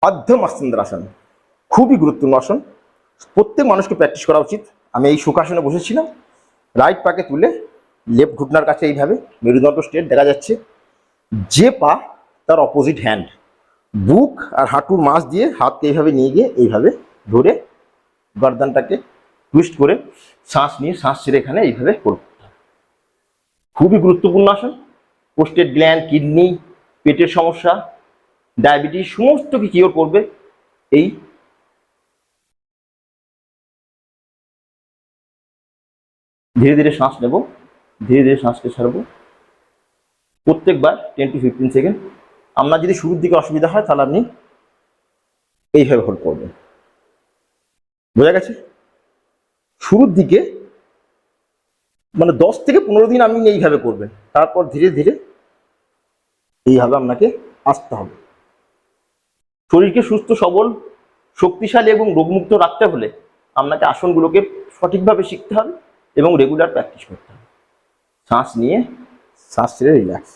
অর্ধ মস্তিন্দ্রাসন খুবই গুরুত্বপূর্ণ আসন, প্রত্যেক মানুষকে প্র্যাকটিস করা উচিত। আমি এই সুখাসনে বসেছিলাম, রাইট পাকে তুলে লেফট ঘুটনার কাছে এইভাবে মেরুদণ্ড স্ট্রেট দেখা যাচ্ছে, যে পা তার অপোজিট হ্যান্ড বুক আর হাঁটুর মাছ দিয়ে হাতকে এইভাবে নিয়ে গিয়ে এইভাবে ধরে গর্দানটাকে টুইস্ট করে শ্বাস নিয়ে শ্বাস ছেড়ে এখানে এইভাবে করব। খুবই গুরুত্বপূর্ণ আসন, প্রোস্টেট গ্ল্যান্ড, কিডনি, পেটের সমস্যা, ডায়াবেটিস সমস্তকে কিওর করবে। এই ধীরে ধীরে শ্বাস নেব, ধীরে ধীরে শ্বাসকে ছাড়বো, প্রত্যেকবার 10 to 15 সেকেন্ড। আপনার যদি শুরুর দিকে অসুবিধা হয় তাহলে আপনি এইভাবে হোল্ড করবেন। বোঝা গেছে? শুরুর দিকে মানে 10 থেকে 15 দিন আপনি এইভাবে করবেন, তারপর ধীরে ধীরে এইভাবে আপনাকে আসতে হবে। শরীরকে সুস্থ সবল, শক্তিশালী এবং রোগমুক্ত রাখতে হলে আপনাকে আসনগুলোকে সঠিকভাবে শিখতে হবে এবং রেগুলার প্র্যাকটিস করতে হবে। শ্বাস নিয়ে শ্বাস ছেড়ে রিল্যাক্স।